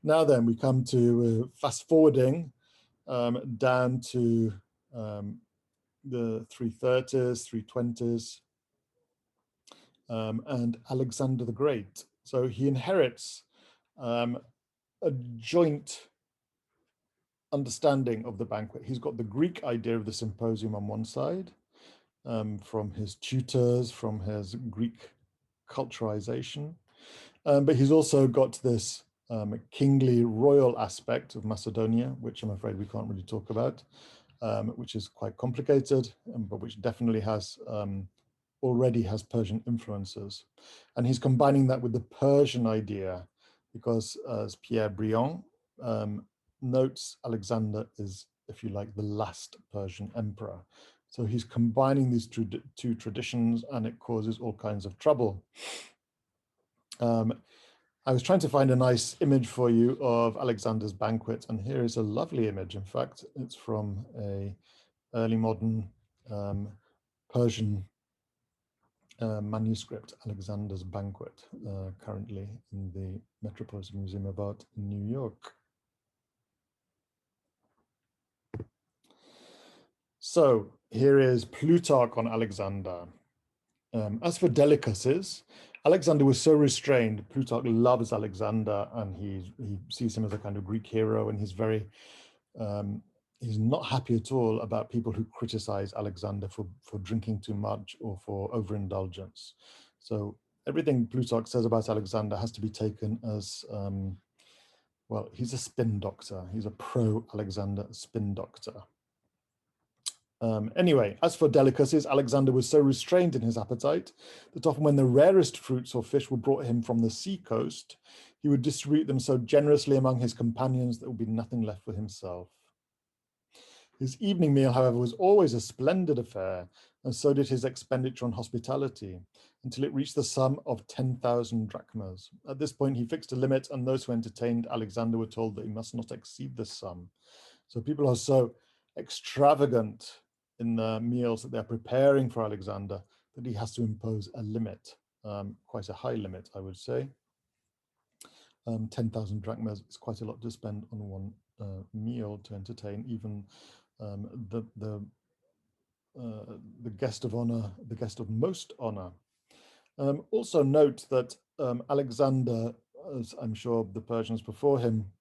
Now then, we come to fast forwarding down to the 330s, 320s, and Alexander the Great. So he inherits a joint understanding of the banquet. He's got the Greek idea of the symposium on one side, from his tutors, from his Greek culturalization, but he's also got this kingly royal aspect of Macedonia, which I'm afraid we can't really talk about, which is quite complicated, but which definitely has already has Persian influences. And he's combining that with the Persian idea, because as Pierre Briand notes, Alexander is, if you like, the last Persian emperor. So he's combining these two traditions, and it causes all kinds of trouble. I was trying to find a nice image for you of Alexander's banquet, and here is a lovely image. In fact, it's from a early modern Persian manuscript, Alexander's Banquet, currently in the Metropolitan Museum of Art in New York. So here is Plutarch on Alexander. As for delicacies, Alexander was so restrained. Plutarch loves Alexander, and he sees him as a kind of Greek hero, and he's very he's not happy at all about people who criticize Alexander for drinking too much or for overindulgence. So everything Plutarch says about Alexander has to be taken as, well, he's a spin doctor. He's a pro-Alexander spin doctor. Anyway, as for delicacies, Alexander was so restrained in his appetite that often when the rarest fruits or fish were brought him from the sea coast, he would distribute them so generously among his companions that there would be nothing left for himself. His evening meal, however, was always a splendid affair, and so did his expenditure on hospitality, until it reached the sum of 10,000 drachmas. At this point, he fixed a limit, and those who entertained Alexander were told that he must not exceed this sum. So people are so extravagant in the meals that they're preparing for Alexander that he has to impose a limit, quite a high limit, I would say. 10,000 drachmas is quite a lot to spend on one meal to entertain even the guest of honor, the guest of most honor. Also note that Alexander, as I'm sure the Persians before him,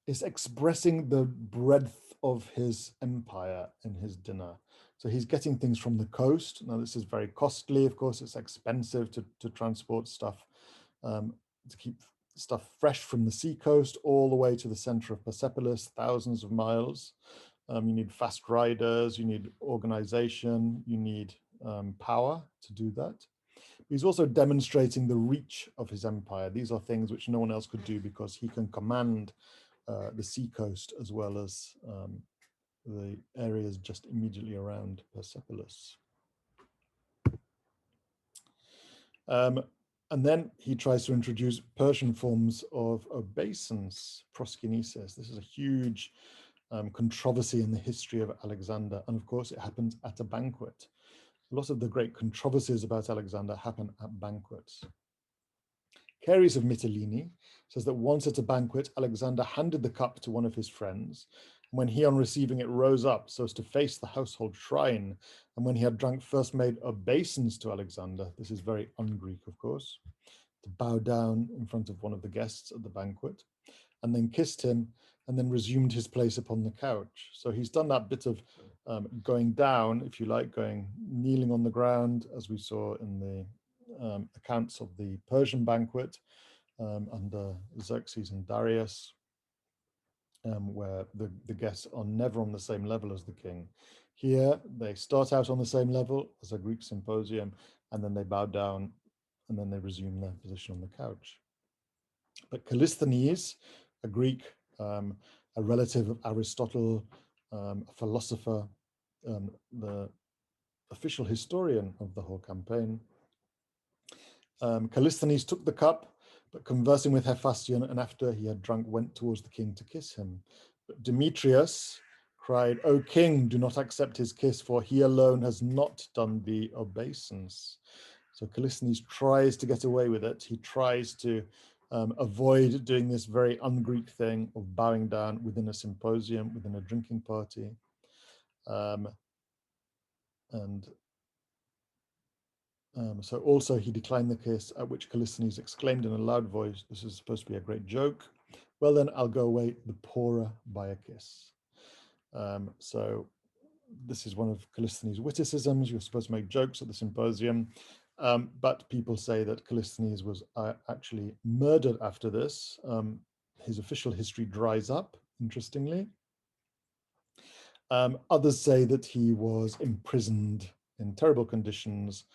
is expressing the breadth of his empire in his dinner. So he's getting things from the coast. Now this is very costly, of course. It's expensive to transport stuff, to keep stuff fresh from the sea coast all the way to the center of Persepolis, thousands of miles. You need fast riders, you need organization, you need power to do that. He's also demonstrating the reach of his empire. These are things which no one else could do because he can command the seacoast as well as the areas just immediately around Persepolis. And then he tries to introduce Persian forms of obeisance, proskinesis. This is a huge controversy in the history of Alexander. And of course, it happens at a banquet. A lot of the great controversies about Alexander happen at banquets. Caries of Mytilene says that once at a banquet, Alexander handed the cup to one of his friends. When he, on receiving it, rose up so as to face the household shrine, and when he had drunk, first made obeisance to Alexander. This is very un-Greek, of course, to bow down in front of one of the guests at the banquet, and then kissed him, and then resumed his place upon the couch. So he's done that bit of going down, if you like, kneeling on the ground, as we saw in the accounts of the Persian banquet under Xerxes and Darius, where the guests are never on the same level as the king. Here, they start out on the same level as a Greek symposium, and then they bow down, and then they resume their position on the couch. But Callisthenes, a Greek, a relative of Aristotle, a philosopher, the official historian of the whole campaign, Callisthenes took the cup, but conversing with Hephaestion, and after he had drunk, went towards the king to kiss him. But Demetrius cried, "O king, do not accept his kiss, for he alone has not done the obeisance." So Callisthenes tries to get away with it. He tries to avoid doing this very un-Greek thing of bowing down within a symposium, within a drinking party. So also he declined the kiss, at which Callisthenes exclaimed in a loud voice, "This is supposed to be a great joke. Well then, I'll go away the poorer by a kiss." So this is one of Callisthenes' witticisms. You're supposed to make jokes at the symposium, but people say that Callisthenes was actually murdered after this. His official history dries up, interestingly. Others say that he was imprisoned in terrible conditions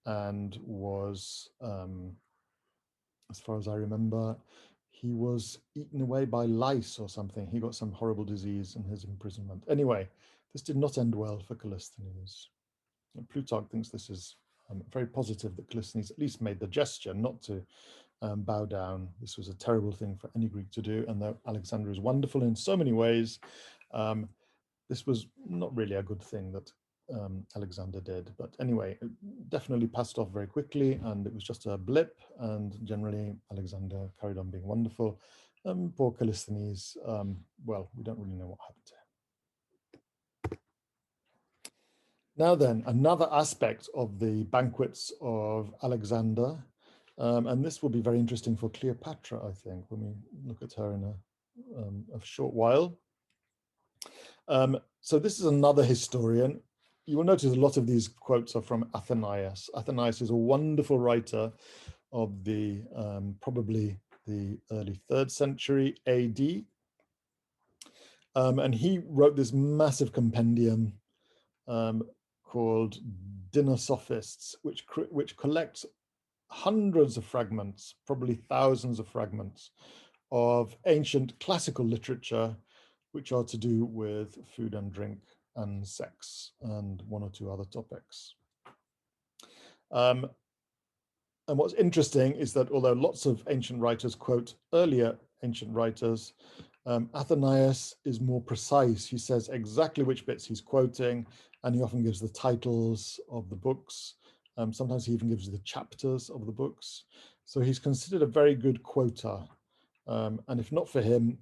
and was, as far as I remember, he was eaten away by lice or something. He got some horrible disease in his imprisonment. Anyway, this did not end well for Callisthenes. And Plutarch thinks this is very positive that Callisthenes at least made the gesture not to bow down. This was a terrible thing for any Greek to do, and though Alexander is wonderful in so many ways, this was not really a good thing that Alexander did. But anyway, it definitely passed off very quickly, and it was just a blip, and generally Alexander carried on being wonderful. Poor Callisthenes, well, we don't really know what happened to him. Now then, another aspect of the banquets of Alexander, and this will be very interesting for Cleopatra, I think, when we look at her in a short while. So this is another historian. You will notice a lot of these quotes are from Athenaeus. Athenaeus is a wonderful writer of the probably the early 3rd century AD. And he wrote this massive compendium called Dinner Sophists, which collects hundreds of fragments, probably thousands of fragments of ancient classical literature, which are to do with food and drink and sex and one or two other topics. And what's interesting is that although lots of ancient writers quote earlier ancient writers, Athenaeus is more precise. He says exactly which bits he's quoting, and he often gives the titles of the books. Sometimes he even gives the chapters of the books. So he's considered a very good quoter. And if not for him,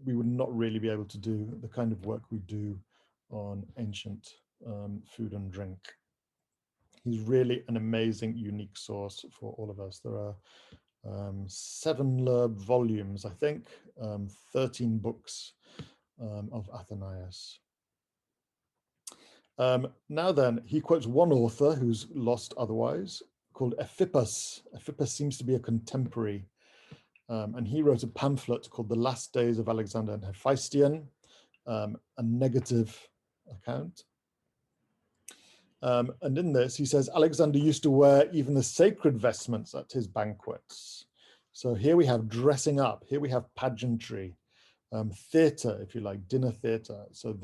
we would not really be able to do the kind of work we do on ancient food and drink. He's really an amazing, unique source for all of us. There are 7 volumes, I think, 13 books of Athenaeus. Now then, he quotes one author who's lost otherwise, called Ephippus. Ephippus seems to be a contemporary, and he wrote a pamphlet called The Last Days of Alexander and Hephaestion, a negative account. And in this, he says, Alexander used to wear even the sacred vestments at his banquets. So here we have dressing up, here we have pageantry, theatre, if you like, dinner theatre. So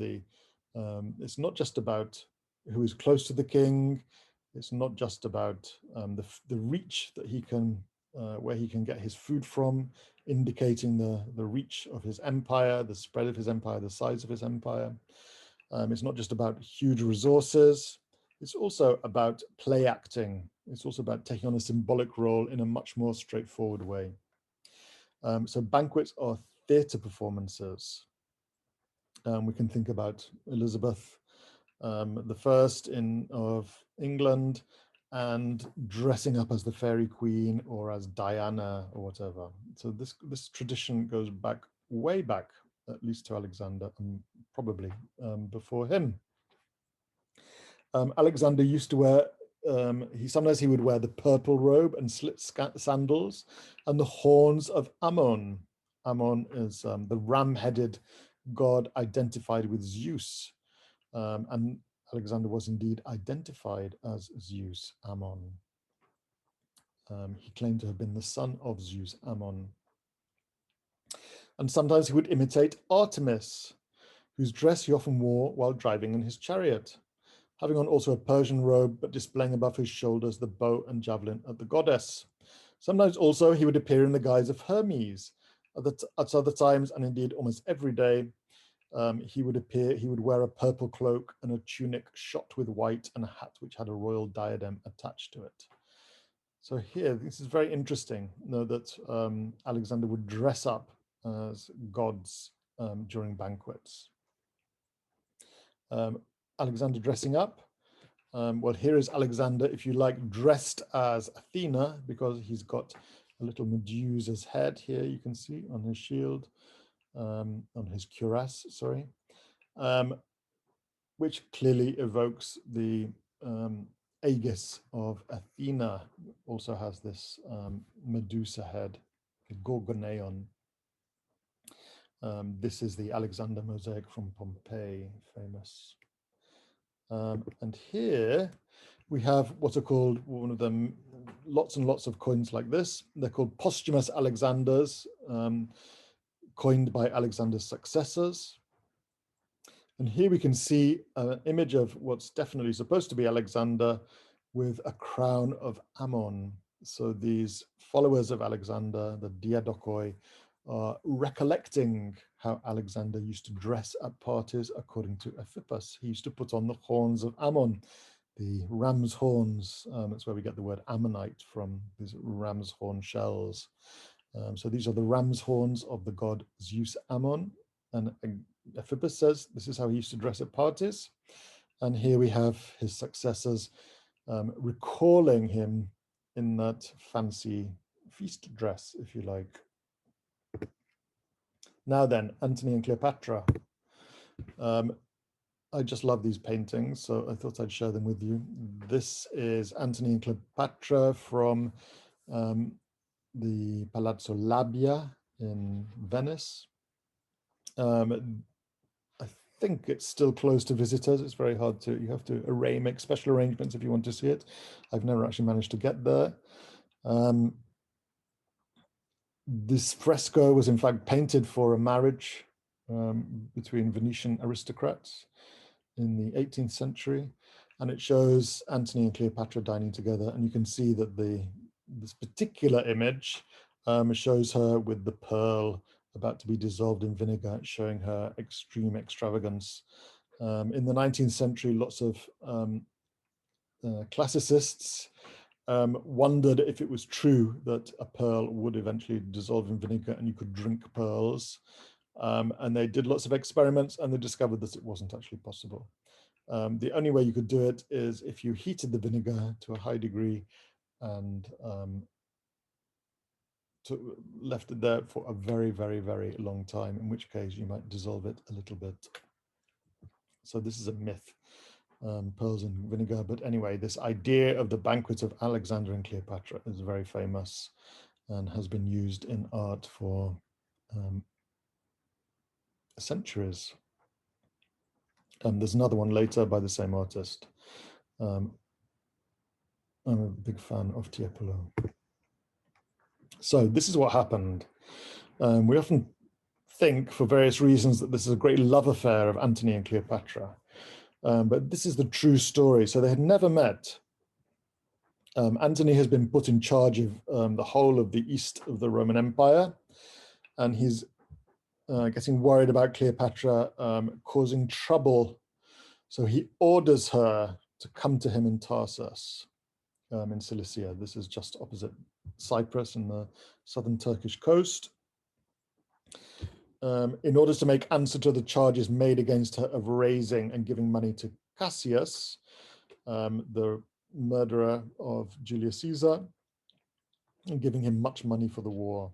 it's not just about who is close to the king. It's not just about the reach that he can, where he can get his food from, indicating the reach of his empire, the spread of his empire, the size of his empire. It's not just about huge resources. It's also about play acting. It's also about taking on a symbolic role in a much more straightforward way. So banquets are theatre performances. We can think about Elizabeth I of England and dressing up as the fairy queen or as Diana or whatever. So this tradition goes back, way back, at least to Alexander, and probably before him. Alexander used to wear, sometimes he would wear the purple robe and slit sandals and the horns of Ammon. Ammon is the ram-headed god identified with Zeus. And Alexander was indeed identified as Zeus Ammon. He claimed to have been the son of Zeus Ammon. And sometimes he would imitate Artemis, whose dress he often wore while driving in his chariot, having on also a Persian robe, but displaying above his shoulders the bow and javelin of the goddess. Sometimes also he would appear in the guise of Hermes. At other times, and indeed almost every day, he would wear a purple cloak and a tunic shot with white and a hat which had a royal diadem attached to it. So here, this is very interesting, that Alexander would dress up as gods during banquets. Alexander dressing up. Well, here is Alexander, if you like, dressed as Athena, because he's got a little Medusa's head here, you can see on his shield, on his cuirass, sorry, which clearly evokes the Aegis of Athena. Also has this Medusa head, the Gorgoneon. This is the Alexander mosaic from Pompeii, famous. And here we have what are called, one of them, lots and lots of coins like this. They're called posthumous Alexanders, coined by Alexander's successors. And here we can see an image of what's definitely supposed to be Alexander with a crown of Ammon. So these followers of Alexander, the Diadokoi, are recollecting how Alexander used to dress at parties according to Ephippus. He used to put on the horns of Ammon, the ram's horns. That's where we get the word ammonite from, these ram's horn shells. So these are the ram's horns of the god Zeus Ammon. And Ephippus says this is how he used to dress at parties. And here we have his successors recalling him in that fancy feast dress, if you like. Now then, Antony and Cleopatra. I just love these paintings, so I thought I'd share them with you. This is Antony and Cleopatra from the Palazzo Labia in Venice. I think it's still closed to visitors. It's very hard to, you have to make special arrangements if you want to see it. I've never actually managed to get there. This fresco was in fact painted for a marriage between Venetian aristocrats in the 18th century. And it shows Antony and Cleopatra dining together. And you can see that this particular image shows her with the pearl about to be dissolved in vinegar, showing her extreme extravagance. In the 19th century, lots of classicists wondered if it was true that a pearl would eventually dissolve in vinegar and you could drink pearls. And they did lots of experiments and they discovered that it wasn't actually possible. The only way you could do it is if you heated the vinegar to a high degree and left it there for a very, very, very long time, in which case you might dissolve it a little bit. So this is a myth, pearls and vinegar. But anyway, this idea of the Banquet of Alexander and Cleopatra is very famous and has been used in art for centuries. There's another one later by the same artist. I'm a big fan of Tiepolo. So this is what happened. We often think, for various reasons, that this is a great love affair of Antony and Cleopatra. But this is the true story. So they had never met. Antony has been put in charge of the whole of the east of the Roman Empire. And he's getting worried about Cleopatra causing trouble. So he orders her to come to him in Tarsus in Cilicia. This is just opposite Cyprus in the southern Turkish coast. In order to make answer to the charges made against her of raising and giving money to Cassius, the murderer of Julius Caesar, and giving him much money for the war.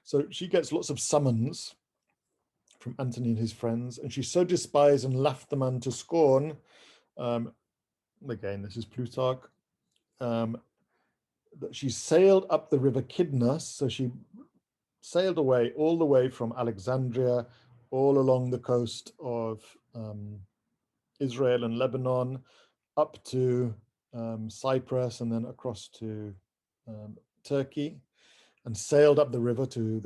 So she gets lots of summons from Antony and his friends, and she so despised and laughed the man to scorn. Again, this is Plutarch. That she sailed up the river Kidnus, so she sailed away all the way from Alexandria, all along the coast of Israel and Lebanon, up to Cyprus, and then across to Turkey, and sailed up the river to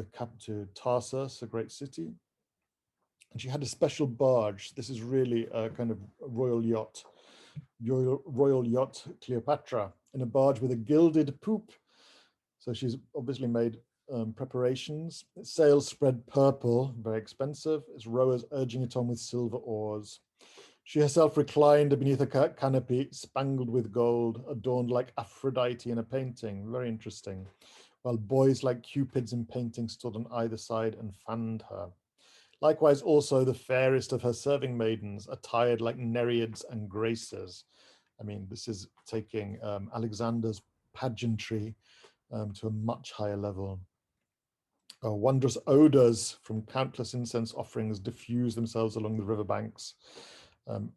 Tarsus, a great city. And she had a special barge. This is really a kind of royal yacht Cleopatra, in a barge with a gilded poop. So she's obviously made preparations. Its sails spread purple, very expensive. Its rowers urging it on with silver oars. She herself reclined beneath a canopy spangled with gold, adorned like Aphrodite in a painting. Very interesting. While boys like Cupids in paintings stood on either side and fanned her. Likewise, also the fairest of her serving maidens, attired like Nereids and Graces. I mean, this is taking Alexander's pageantry to a much higher level. Wondrous odors from countless incense offerings diffuse themselves along the riverbanks.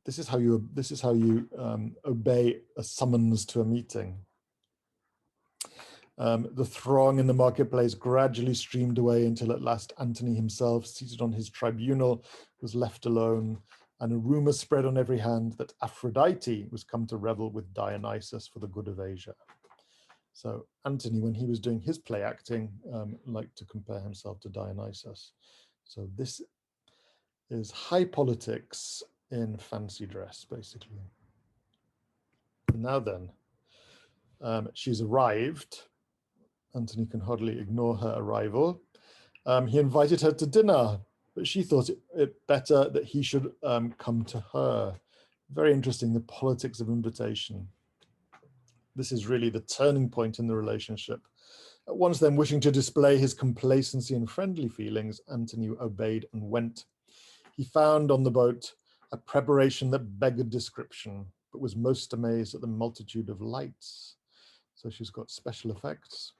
This is how you obey a summons to a meeting. The throng in the marketplace gradually streamed away until at last Antony himself, seated on his tribunal, was left alone, and a rumor spread on every hand that Aphrodite was come to revel with Dionysus for the good of Asia. So Antony, when he was doing his play acting, liked to compare himself to Dionysus. So this is high politics in fancy dress, basically. Now then, she's arrived. Antony can hardly ignore her arrival. He invited her to dinner, but she thought it better that he should come to her. Very interesting, the politics of invitation. This is really the turning point in the relationship. At once then wishing to display his complacency and friendly feelings, Antony obeyed and went. He found on the boat a preparation that beggared description, but was most amazed at the multitude of lights. So she's got special effects.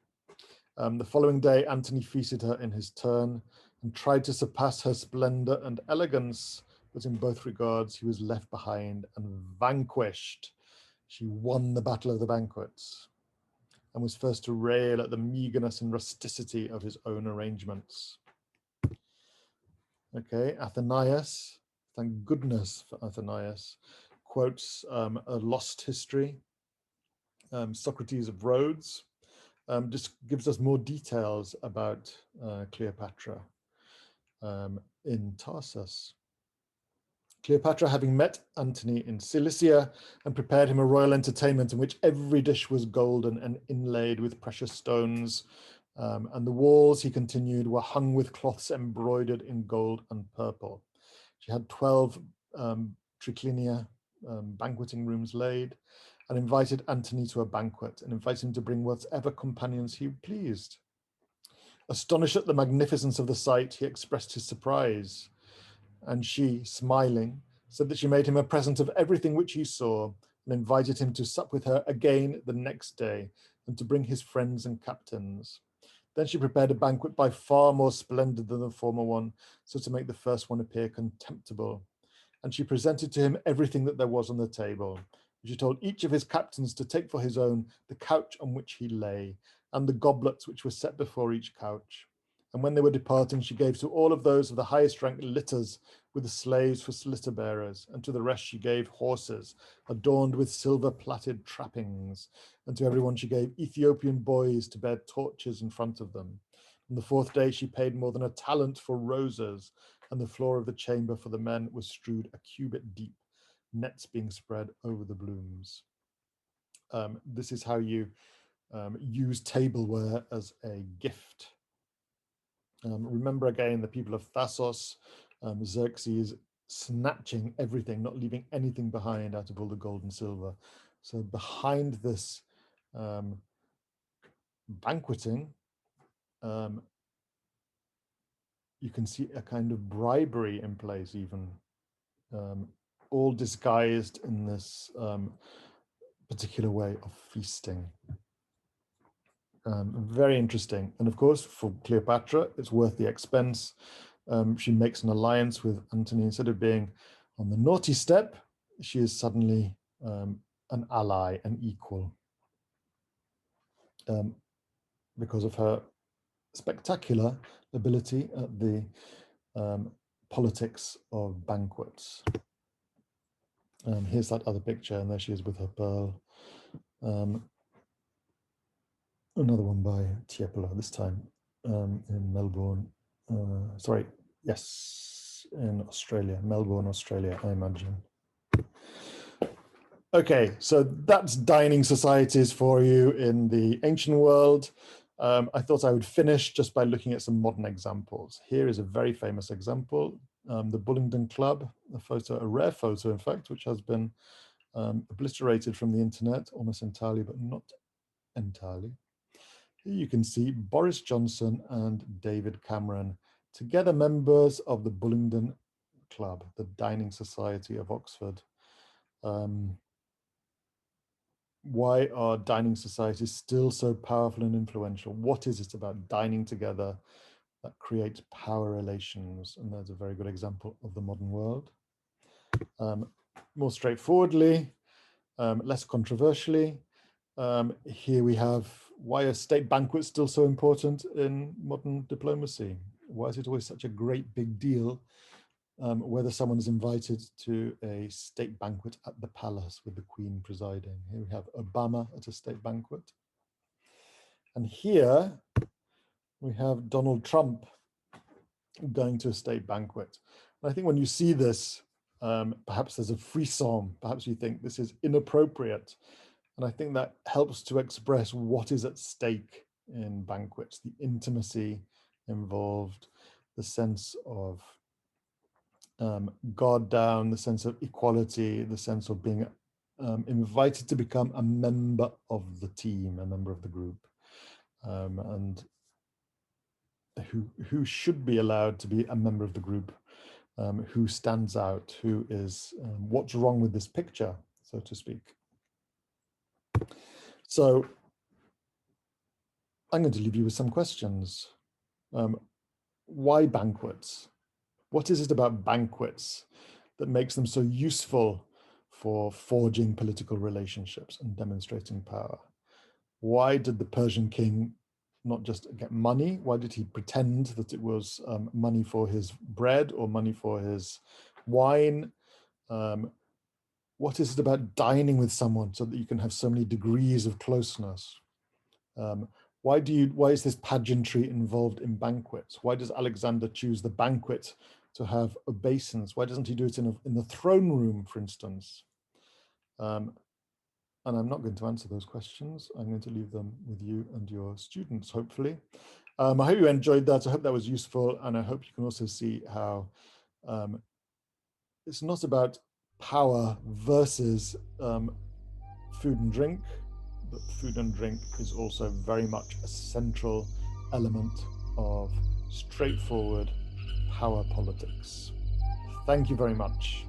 The following day, Antony feasted her in his turn and tried to surpass her splendor and elegance, but in both regards he was left behind and vanquished. She won the battle of the banquets and was first to rail at the meagerness and rusticity of his own arrangements. Okay, Athenaeus, thank goodness for Athenaeus, quotes a lost history, Socrates of Rhodes, just gives us more details about Cleopatra in Tarsus. Cleopatra, having met Antony in Cilicia and prepared him a royal entertainment in which every dish was golden and inlaid with precious stones, and the walls, he continued, were hung with cloths embroidered in gold and purple. She had 12 triclinia, banqueting rooms laid, and invited Antony to a banquet and invited him to bring whatever companions he pleased. Astonished at the magnificence of the sight, he expressed his surprise, and she, smiling, said that she made him a present of everything which he saw and invited him to sup with her again the next day and to bring his friends and captains. Then she prepared a banquet by far more splendid than the former one, so to make the first one appear contemptible. And she presented to him everything that there was on the table. She told each of his captains to take for his own the couch on which he lay, and the goblets which were set before each couch. And when they were departing, she gave to all of those of the highest rank litters with the slaves for litter bearers, and to the rest she gave horses adorned with silver-plaited trappings, and to everyone she gave Ethiopian boys to bear torches in front of them. On the fourth day she paid more than a talent for roses, and the floor of the chamber for the men was strewed a cubit deep, nets being spread over the blooms. This is how you use tableware as a gift. Remember again the people of Thasos, Xerxes snatching everything, not leaving anything behind out of all the gold and silver. So behind this banqueting, you can see a kind of bribery in place even, all disguised in this particular way of feasting. Very interesting. And of course, for Cleopatra, it's worth the expense. She makes an alliance with Antony. Instead of being on the naughty step, she is suddenly an ally, an equal, because of her spectacular ability at the politics of banquets. Here's that other picture, and there she is with her pearl. Another one by Tiepolo, this time in Melbourne. In Australia, Melbourne, Australia, I imagine. Okay, so that's dining societies for you in the ancient world. I thought I would finish just by looking at some modern examples. Here is a very famous example. the Bullingdon Club, a rare photo, in fact, which has been obliterated from the internet almost entirely, but not entirely. Here you can see Boris Johnson and David Cameron, together members of the Bullingdon Club, the Dining Society of Oxford. Why are dining societies still so powerful and influential? What is it about dining together that creates power relations? And there's a very good example of the modern world. More straightforwardly, less controversially, here we have why are state banquets still so important in modern diplomacy? Why is it always such a great big deal whether someone is invited to a state banquet at the palace with the Queen presiding? Here we have Obama at a state banquet. And here we have Donald Trump going to a state banquet. And I think when you see this, perhaps there's a frisson, perhaps you think this is inappropriate. And I think that helps to express what is at stake in banquets, the intimacy involved, the sense of guard down, the sense of equality, the sense of being invited to become a member of the team, a member of the group, and who should be allowed to be a member of the group, who stands out, who is, what's wrong with this picture, so to speak. So I'm going to leave you with some questions. Why banquets? What is it about banquets that makes them so useful for forging political relationships and demonstrating power? Why did the Persian king not just get money? Why did he pretend that it was money for his bread or money for his wine? What is it about dining with someone so that you can have so many degrees of closeness? Why is this pageantry involved in banquets? Why does Alexander choose the banquet to have obeisance? Why doesn't he do it in the throne room, for instance? And I'm not going to answer those questions. I'm going to leave them with you and your students, hopefully. I hope you enjoyed that. I hope that was useful. And I hope you can also see how it's not about power versus food and drink, but food and drink is also very much a central element of straightforward power politics. Thank you very much.